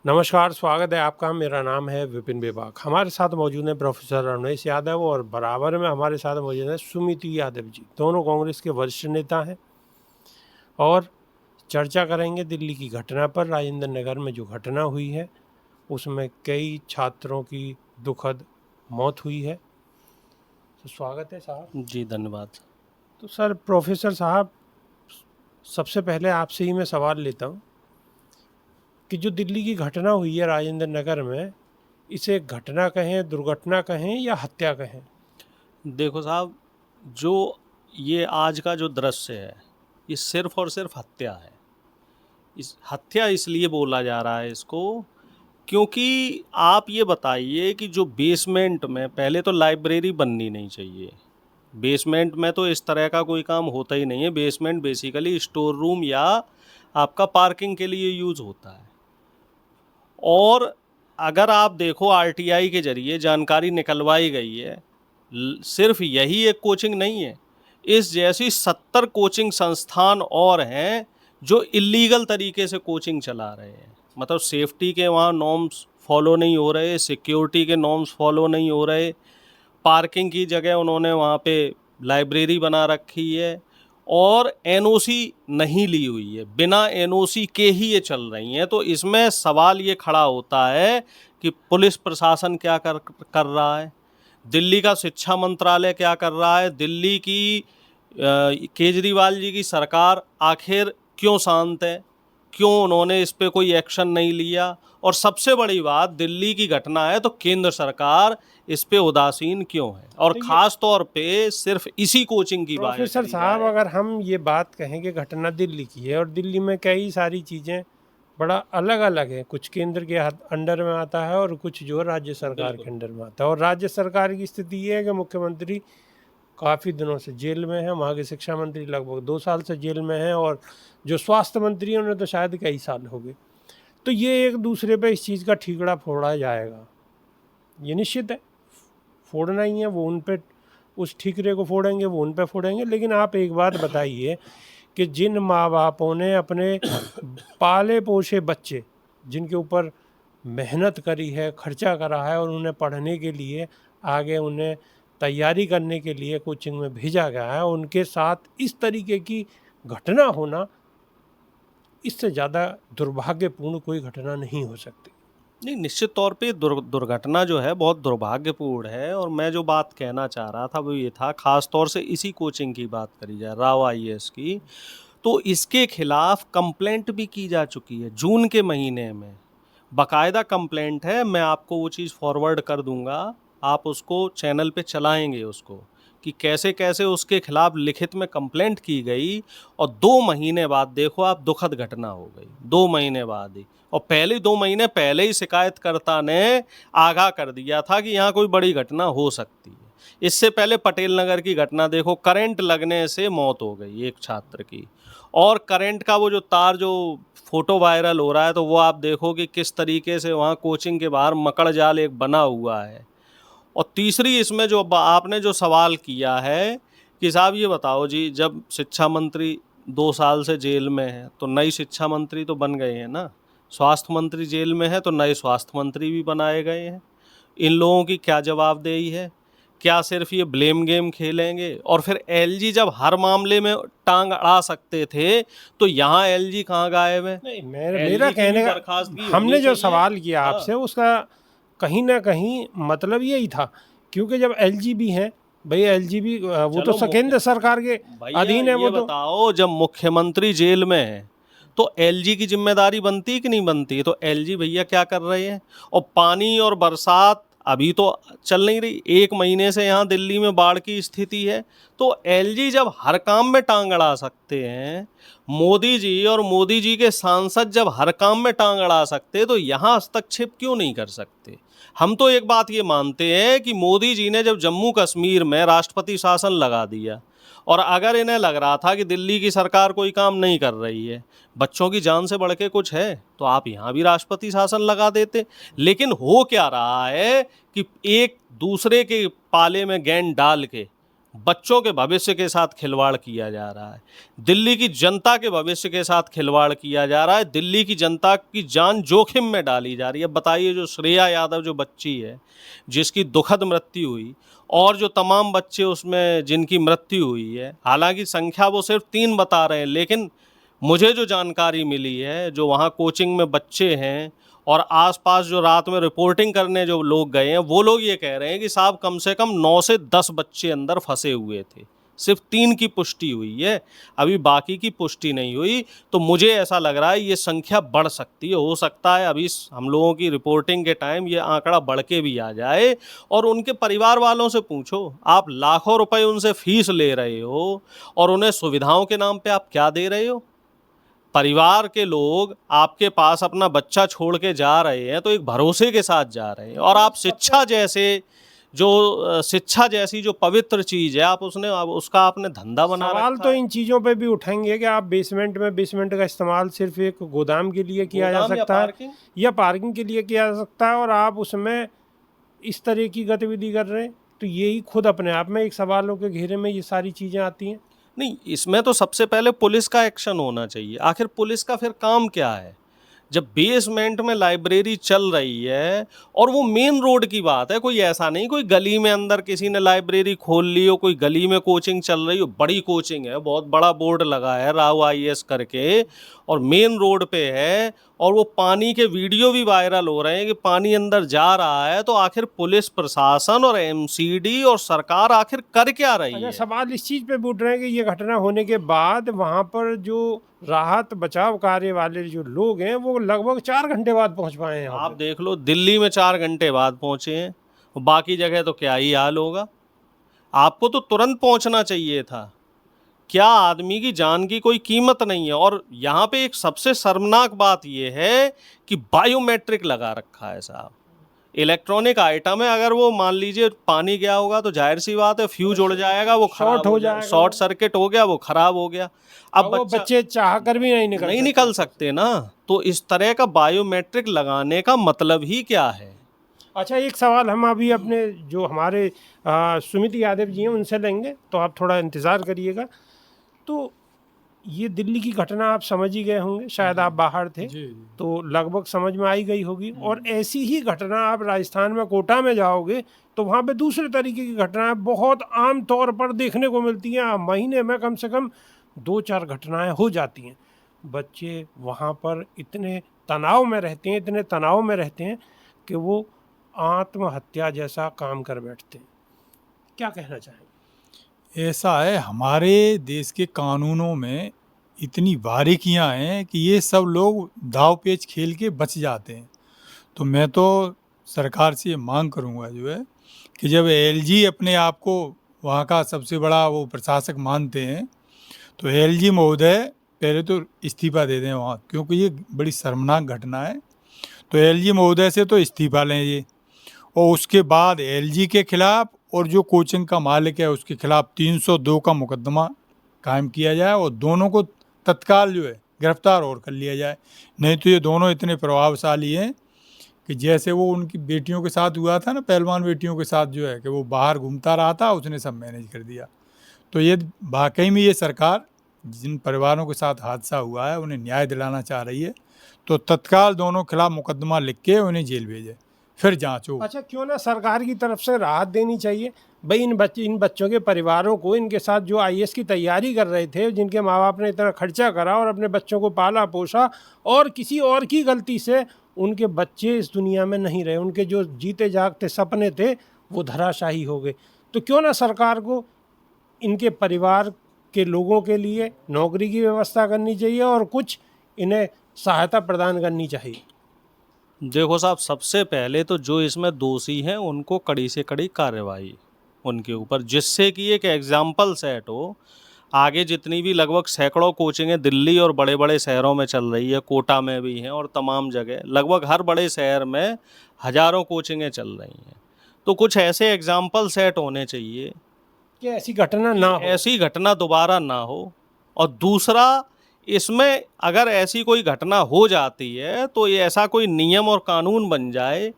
नमस्कार, स्वागत है आपका। मेरा नाम है विपिन बेबाक। हमारे साथ मौजूद हैं प्रोफेसर रमेश यादव और बराबर में हमारे साथ मौजूद हैं सुमिति यादव जी। दोनों कांग्रेस के वरिष्ठ नेता हैं और चर्चा करेंगे दिल्ली की घटना पर। राजेंद्र नगर में जो घटना हुई है उसमें कई छात्रों की दुखद मौत हुई है। तो स्वागत है साहब। जी धन्यवाद। तो सर, प्रोफेसर साहब, सबसे पहले आपसे ही मैं सवाल लेता हूँ कि जो दिल्ली की घटना हुई है राजेंद्र नगर में, इसे घटना कहें, दुर्घटना कहें या हत्या कहें? देखो साहब, जो ये आज का जो दृश्य है ये सिर्फ और सिर्फ हत्या है। इस हत्या इसलिए बोला जा रहा है इसको क्योंकि आप ये बताइए कि जो बेसमेंट में पहले तो लाइब्रेरी बननी नहीं चाहिए। बेसमेंट में तो इस तरह का कोई काम होता ही नहीं है। बेसमेंट बेसिकली स्टोर रूम या आपका पार्किंग के लिए यूज होता है। और अगर आप देखो आरटीआई के जरिए जानकारी निकलवाई गई है, सिर्फ यही एक कोचिंग नहीं है, इस जैसी 70 कोचिंग संस्थान और हैं जो इलीगल तरीके से कोचिंग चला रहे हैं। मतलब सेफ्टी के वहाँ नॉर्म्स फॉलो नहीं हो रहे, सिक्योरिटी के नॉर्म्स फॉलो नहीं हो रहे, पार्किंग की जगह उन्होंने वहाँ पे लाइब्रेरी बना रखी है और एनओसी नहीं ली हुई है, बिना एनओसी के ही ये चल रही हैं। तो इसमें सवाल ये खड़ा होता है कि पुलिस प्रशासन क्या कर रहा है, दिल्ली का शिक्षा मंत्रालय क्या कर रहा है, दिल्ली की केजरीवाल जी की सरकार आखिर क्यों शांत है, क्यों उन्होंने इस पे कोई एक्शन नहीं लिया, और सबसे बड़ी बात दिल्ली की घटना है तो केंद्र सरकार इस पे उदासीन क्यों है, और खास तौर पे सिर्फ इसी कोचिंग की बात। प्रोफेसर साहब, अगर हम ये बात कहें कि घटना दिल्ली की है और दिल्ली में कई सारी चीज़ें बड़ा अलग अलग है, कुछ केंद्र के अंडर में आता है और कुछ जो राज्य सरकार के अंडर में आता है, और राज्य सरकार की स्थिति ये है कि मुख्यमंत्री काफ़ी दिनों से जेल में है, वहाँ के शिक्षा मंत्री लगभग 2 साल से जेल में हैं, और जो स्वास्थ्य मंत्री हैं उन्हें तो शायद कई साल हो गए। तो ये एक दूसरे पे इस चीज़ का ठीकरा फोड़ा जाएगा, ये निश्चित है, फोड़ना ही है। वो उन पे उस ठीकरे को फोड़ेंगे, वो उन पे फोड़ेंगे। लेकिन आप एक बात बताइए कि जिन माँ बापों ने अपने पाले पोसे बच्चे, जिनके ऊपर मेहनत करी है, खर्चा करा है और उन्हें पढ़ने के लिए आगे उन्हें तैयारी करने के लिए कोचिंग में भेजा गया है, उनके साथ इस तरीके की घटना होना, इससे ज़्यादा दुर्भाग्यपूर्ण कोई घटना नहीं हो सकती। नहीं, निश्चित तौर पे दुर्घटना जो है बहुत दुर्भाग्यपूर्ण है। और मैं जो बात कहना चाह रहा था वो ये था, खास तौर से इसी कोचिंग की बात करी जाए, राव आईएएस की, तो इसके खिलाफ कंप्लेंट भी की जा चुकी है जून के महीने में। बाकायदा कंप्लेंट है, मैं आपको वो चीज़ फॉरवर्ड कर दूंगा, आप उसको चैनल पे चलाएंगे उसको, कि कैसे कैसे उसके खिलाफ लिखित में कंप्लेंट की गई। और 2 महीने बाद देखो आप, दुखद घटना हो गई 2 महीने बाद ही। और पहले 2 महीने पहले ही शिकायतकर्ता ने आगाह कर दिया था कि यहाँ कोई बड़ी घटना हो सकती है। इससे पहले पटेल नगर की घटना देखो, करंट लगने से मौत हो गई एक छात्र की, और करंट का वो जो तार जो फोटो वायरल हो रहा है, तो वो आप देखो कि किस तरीके से वहाँ कोचिंग के बाहर मकड़ जाल एक बना हुआ है। और तीसरी इसमें जो आपने जो सवाल किया है कि साहब ये बताओ जी, जब शिक्षा मंत्री 2 साल से जेल में है तो नई शिक्षा मंत्री तो बन गए हैं ना, स्वास्थ्य मंत्री जेल में है तो नए स्वास्थ्य मंत्री भी बनाए गए हैं। इन लोगों की क्या जवाबदेही है? क्या सिर्फ ये ब्लेम गेम खेलेंगे? और फिर एलजी जब हर मामले में टांग अड़ा सकते थे तो यहाँ एलजी कहाँ गायब है? नहीं, मेरा कहने का, हमने जो सवाल किया आपसे उसका कहीं ना कहीं मतलब यही था, क्योंकि जब एलजी भी हैं, भाई एलजी भी वो तो केंद्र सरकार के अधीन है। वो तो बताओ, जब मुख्यमंत्री जेल में है तो एलजी की जिम्मेदारी बनती कि नहीं बनती? तो एलजी भैया क्या कर रहे हैं? और पानी और बरसात अभी तो चल नहीं रही, 1 महीने से यहाँ दिल्ली में बाढ़ की स्थिति है। तो एलजी जब हर काम में टांग अड़ा सकते हैं, मोदी जी और मोदी जी के सांसद जब हर काम में टांग अड़ा सकते, तो यहाँ हस्तक्षेप क्यों नहीं कर सकते? हम तो एक बात ये मानते हैं कि मोदी जी ने जब जम्मू कश्मीर में राष्ट्रपति शासन लगा दिया, और अगर इन्हें लग रहा था कि दिल्ली की सरकार कोई काम नहीं कर रही है, बच्चों की जान से बढ़ के कुछ है, तो आप यहाँ भी राष्ट्रपति शासन लगा देते। लेकिन हो क्या रहा है कि एक दूसरे के पाले में गेंद डाल के बच्चों के भविष्य के साथ खिलवाड़ किया जा रहा है, दिल्ली की जनता के भविष्य के साथ खिलवाड़ किया जा रहा है, दिल्ली की जनता की जान जोखिम में डाली जा रही है। बताइए, जो श्रेया यादव जो बच्ची है जिसकी दुखद मृत्यु हुई, और जो तमाम बच्चे उसमें जिनकी मृत्यु हुई है, हालांकि संख्या वो सिर्फ 3 बता रहे हैं, लेकिन मुझे जो जानकारी मिली है, जो वहाँ कोचिंग में बच्चे हैं और आसपास जो रात में रिपोर्टिंग करने जो लोग गए हैं, वो लोग ये कह रहे हैं कि साहब कम से कम 9 से 10 बच्चे अंदर फंसे हुए थे। सिर्फ 3 की पुष्टि हुई है, अभी बाकी की पुष्टि नहीं हुई। तो मुझे ऐसा लग रहा है ये संख्या बढ़ सकती है, हो सकता है अभी हम लोगों की रिपोर्टिंग के टाइम ये आंकड़ा बढ़ के भी आ जाए। और उनके परिवार वालों से पूछो, आप लाखों रुपए उनसे फीस ले रहे हो और उन्हें सुविधाओं के नाम पे आप क्या दे रहे हो? परिवार के लोग आपके पास अपना बच्चा छोड़ के जा रहे हैं तो एक भरोसे के साथ जा रहे हैं, और आप शिक्षा जैसी जो पवित्र चीज है, आप उसका आपने धंधा बना रखा सवाल है। तो इन चीज़ों पे भी उठेंगे कि आप बेसमेंट का इस्तेमाल सिर्फ एक गोदाम के लिए किया जा गोदाम या सकता है पार्किंग? या पार्किंग के लिए किया जा सकता है, और आप उसमें इस तरह की गतिविधि कर रहे हैं, तो यही खुद अपने आप में एक सवालों के घेरे में ये सारी चीज़ें आती हैं। नहीं, इसमें तो सबसे पहले पुलिस का एक्शन होना चाहिए। आखिर पुलिस का फिर काम क्या है? जब बेसमेंट में लाइब्रेरी चल रही है, और वो मेन रोड की बात है, कोई ऐसा नहीं कोई गली में अंदर किसी ने लाइब्रेरी खोल ली हो, कोई गली में कोचिंग चल रही हो, बड़ी कोचिंग है, बहुत बड़ा बोर्ड लगा है राव आईएएस करके, और मेन रोड पे है, और वो पानी के वीडियो भी वायरल हो रहे हैं कि पानी अंदर जा रहा है। तो आखिर पुलिस प्रशासन और एमसीडी और सरकार आखिर कर क्या रही अच्छा, है? सवाल इस चीज़ पे उठ रहे हैं कि ये घटना होने के बाद वहाँ पर जो राहत बचाव कार्य वाले जो लोग हैं वो लगभग 4 घंटे बाद पहुँच पाए हैं यहाँ आप पे। देख लो, दिल्ली में 4 घंटे बाद पहुंचे हैं, बाकी जगह तो क्या ही हाल होगा। आपको तो तुरंत पहुंचना चाहिए था। क्या आदमी की जान की कोई कीमत नहीं है? और यहाँ पे एक सबसे शर्मनाक बात यह है कि बायोमेट्रिक लगा रखा है साहब। इलेक्ट्रॉनिक आइटम है, अगर वो मान लीजिए पानी गया होगा तो जाहिर सी बात है फ्यूज उड़ जाएगा, वो शॉर्ट खराब हो जाएगा, जाएगा, शॉर्ट सर्किट हो गया, वो खराब हो गया। अब वो बच्चे चाह कर भी नहीं निकल सकते ना। तो इस तरह का बायोमेट्रिक लगाने का मतलब ही क्या है? अच्छा, एक सवाल हम अभी अपने जो हमारे सुमित यादव जी हैं उनसे लेंगे, तो आप थोड़ा इंतज़ार करिएगा। तो ये दिल्ली की घटना आप समझ ही गए होंगे, शायद आप बाहर थे तो लगभग समझ में आई गई होगी। और ऐसी ही घटना आप राजस्थान में कोटा में जाओगे तो वहाँ पे दूसरे तरीके की घटनाएं बहुत आम तौर पर देखने को मिलती हैं। महीने में कम से कम 2-4 घटनाएं हो जाती हैं। बच्चे वहाँ पर इतने तनाव में रहते हैं कि वो आत्महत्या जैसा काम कर बैठते हैं। क्या कहना चाहेंगे? ऐसा है, हमारे देश के कानूनों में इतनी बारीकियां हैं कि ये सब लोग दाव पेच खेल के बच जाते हैं। तो मैं तो सरकार से ये मांग करूंगा जो है कि जब एलजी अपने आप को वहाँ का सबसे बड़ा वो प्रशासक मानते हैं तो एलजी महोदय पहले तो इस्तीफा दे दें वहाँ, क्योंकि ये बड़ी शर्मनाक घटना है। तो एलजी महोदय से तो इस्तीफा लें ये, और उसके बाद एलजी के खिलाफ और जो कोचिंग का मालिक है उसके खिलाफ 302 का मुकदमा कायम किया जाए और दोनों को तत्काल जो है गिरफ्तार और कर लिया जाए। नहीं तो ये दोनों इतने प्रभावशाली हैं कि जैसे वो उनकी बेटियों के साथ हुआ था ना, पहलवान बेटियों के साथ जो है कि वो बाहर घूमता रहा था, उसने सब मैनेज कर दिया। तो ये वाकई में ये सरकार जिन परिवारों के साथ हादसा हुआ है उन्हें न्याय दिलाना चाह रही है, तो तत्काल दोनों खिलाफ मुकदमा लिख के उन्हें जेल भेजे, फिर जांच हो। अच्छा, क्यों ना सरकार की तरफ से राहत देनी चाहिए भाई इन बच्चों के परिवारों को। इनके साथ जो आईएएस की तैयारी कर रहे थे, जिनके माँ बाप ने इतना खर्चा करा और अपने बच्चों को पाला पोसा, और किसी और की गलती से उनके बच्चे इस दुनिया में नहीं रहे, उनके जो जीते जागते सपने थे वो धराशाही हो गए। तो क्यों ना सरकार को इनके परिवार के लोगों के लिए नौकरी की व्यवस्था करनी चाहिए और कुछ इन्हें सहायता प्रदान करनी चाहिए। देखो साहब, सबसे पहले तो जो इसमें दोषी हैं उनको कड़ी से कड़ी कार्रवाई उनके ऊपर, जिससे कि एक एग्जाम्पल सेट हो। आगे जितनी भी लगभग सैकड़ों कोचिंगें दिल्ली और बड़े बड़े शहरों में चल रही है, कोटा में भी हैं और तमाम जगह, लगभग हर बड़े शहर में हज़ारों कोचिंगें चल रही हैं। तो कुछ ऐसे एग्जाम्पल सेट होने चाहिए कि ऐसी घटना ना हो, ऐसी घटना दोबारा ना हो। और दूसरा, इसमें अगर ऐसी कोई घटना हो जाती है तो ये ऐसा कोई नियम और कानून बन जाए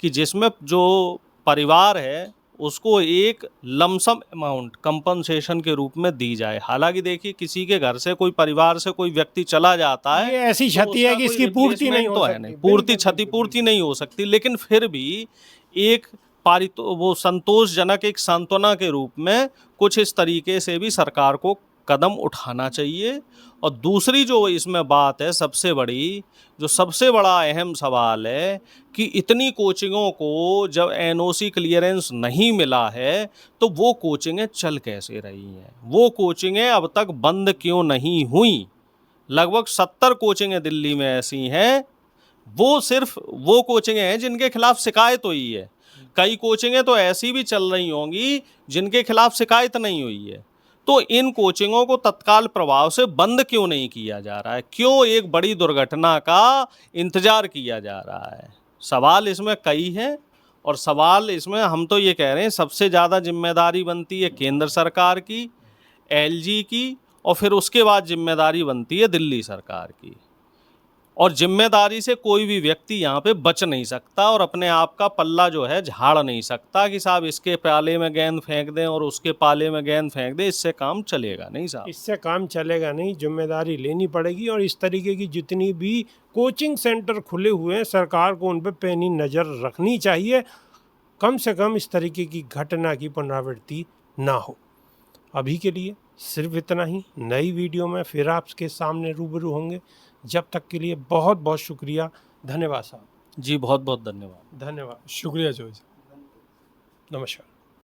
कि जिसमें जो परिवार है उसको एक लमसम अमाउंट कंपनसेशन के रूप में दी जाए। हालांकि देखिए, किसी के घर से कोई परिवार से कोई व्यक्ति चला जाता है, ये ऐसी तो क्षति है उसका कि कोई इसकी पूर्ति नहीं replacement हो तो है सकती। नहीं, बिल्कुल, क्षतिपूर्ति बिल्कुल। नहीं हो सकती, लेकिन फिर भी एक वो संतोषजनक एक सांत्वना के रूप में कुछ इस तरीके से भी सरकार को कदम उठाना चाहिए। और दूसरी जो इसमें बात है सबसे बड़ी, जो सबसे बड़ा अहम सवाल है कि इतनी कोचिंगों को जब एनओसी क्लियरेंस नहीं मिला है तो वो कोचिंगें चल कैसे रही हैं, वो कोचिंगें अब तक बंद क्यों नहीं हुई। लगभग 70 कोचिंगें दिल्ली में ऐसी हैं, वो सिर्फ वो कोचिंगें हैं जिनके खिलाफ शिकायत हुई है। कई कोचिंगें तो ऐसी भी चल रही होंगी जिनके खिलाफ शिकायत नहीं हुई है। तो इन कोचिंगों को तत्काल प्रभाव से बंद क्यों नहीं किया जा रहा है, क्यों एक बड़ी दुर्घटना का इंतजार किया जा रहा है। सवाल इसमें कई हैं, और सवाल इसमें हम तो ये कह रहे हैं सबसे ज़्यादा जिम्मेदारी बनती है केंद्र सरकार की, एलजी की, और फिर उसके बाद जिम्मेदारी बनती है दिल्ली सरकार की। और जिम्मेदारी से कोई भी व्यक्ति यहाँ पे बच नहीं सकता और अपने आप का पल्ला जो है झाड़ नहीं सकता कि साहब इसके पाले में गेंद फेंक दें और उसके पाले में गेंद फेंक दें। इससे काम चलेगा नहीं साहब, इससे काम चलेगा नहीं। जिम्मेदारी लेनी पड़ेगी और इस तरीके की जितनी भी कोचिंग सेंटर खुले हुए हैं सरकार को उन पर पैनी नज़र रखनी चाहिए, कम से कम इस तरीके की घटना की पुनरावृत्ति ना हो। अभी के लिए सिर्फ इतना ही। नई वीडियो में फिर आपके सामने रूबरू होंगे। जब तक के लिए बहुत बहुत शुक्रिया। धन्यवाद साहब। जी बहुत बहुत धन्यवाद। धन्यवाद। शुक्रिया जोज। नमस्कार।